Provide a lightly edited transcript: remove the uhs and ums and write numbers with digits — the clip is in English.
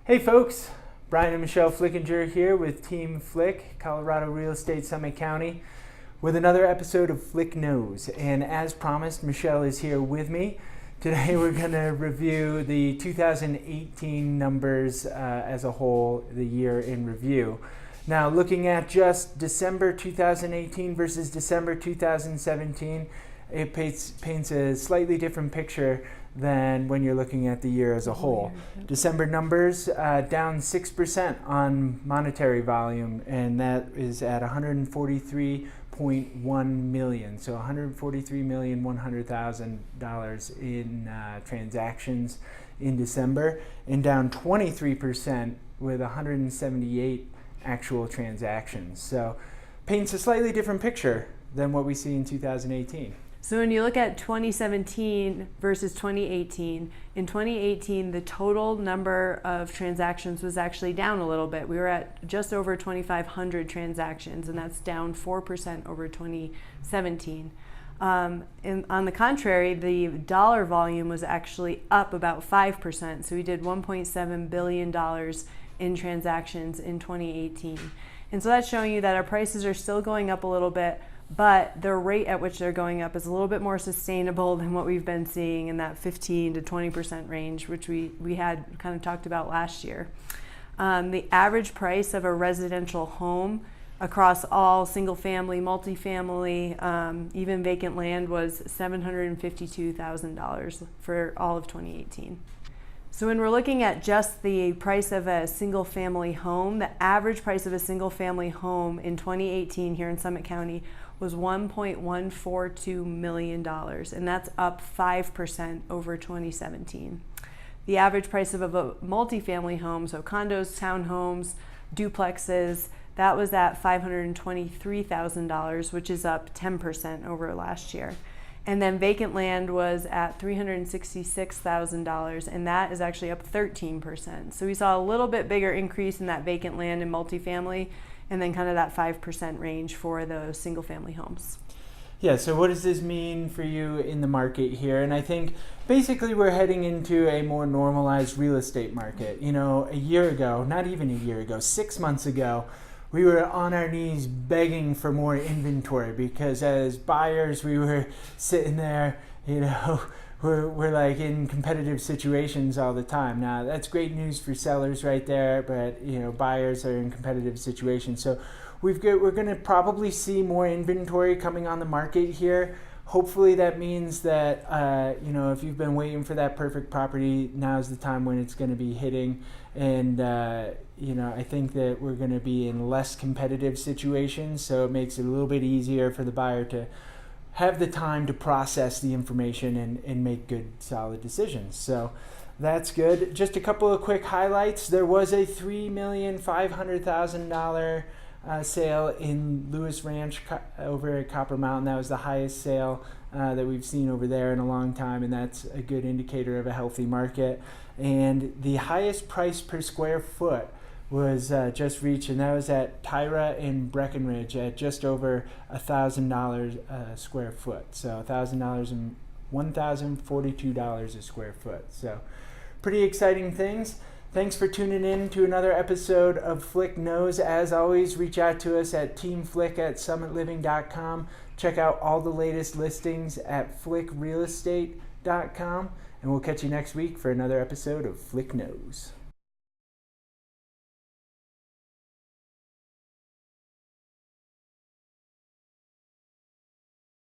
Hey folks, Brian and Michelle Flickinger here with Team Flick, Colorado Real Estate Summit County, with another episode of Flick Knows. And as promised, Michelle is here with me. Today we're going to review the 2018 numbers as a whole, the year in review. Now, looking at just December 2018 versus December 2017, it paints a slightly different picture than when you're looking at the year as a whole. December numbers down 6% on monetary volume, and that is at 143.1 million. So $143,100,000 in transactions in December, and down 23% with 178 actual transactions. So paints a slightly different picture than what we see in 2018. So when you look at 2017 versus 2018, in 2018 the total number of transactions was actually down a little bit. We were at just over 2,500 transactions, and that's down 4% over 2017. And on the contrary, the dollar volume was actually up about 5%. So we did $1.7 billion in transactions in 2018. And so that's showing you that our prices are still going up a little bit, but the rate at which they're going up is a little bit more sustainable than what we've been seeing in that 15 to 20% range, which we had kind of talked about last year. The average price of a residential home across all single family, multifamily, even vacant land was $752,000 for all of 2018. So when we're looking at just the price of a single family home, the average price of a single family home in 2018 here in Summit County was $1.142 million, and that's up 5% over 2017. The average price of a multifamily home, so condos, townhomes, duplexes, that was at $523,000, which is up 10% over last year. And then vacant land was at $366,000, and that is actually up 13%. So we saw a little bit bigger increase in that vacant land in multifamily, and then kind of that 5% range for those single family homes. Yeah, so what does this mean for you in the market here? And I think basically we're heading into a more normalized real estate market. You know, a year ago, not even a year ago, 6 months ago, we were on our knees begging for more inventory because as buyers, we were sitting there, we're like in competitive situations all the time. Now, that's great news for sellers right there, but buyers are in competitive situations. So we're going to probably see more inventory coming on the market here. Hopefully that means that, if you've been waiting for that perfect property, now's the time when it's going to be hitting. And, I think that we're going to be in less competitive situations, so it makes it a little bit easier for the buyer to have the time to process the information and make good, solid decisions. So that's good. Just a couple of quick highlights. There was a $3,500,000 sale in Lewis Ranch over at Copper Mountain. That was the highest sale that we've seen over there in a long time, and that's a good indicator of a healthy market. And the highest price per square foot was just reached, and that was at Tyra in Breckenridge at just over $1,000 a square foot. So $1,000 and $1,042 a square foot. So pretty exciting things. Thanks for tuning in to another episode of Flick Knows. As always, reach out to us at teamflick@summitliving.com. Check out all the latest listings at flickrealestate.com. And we'll catch you next week for another episode of Flick Knows.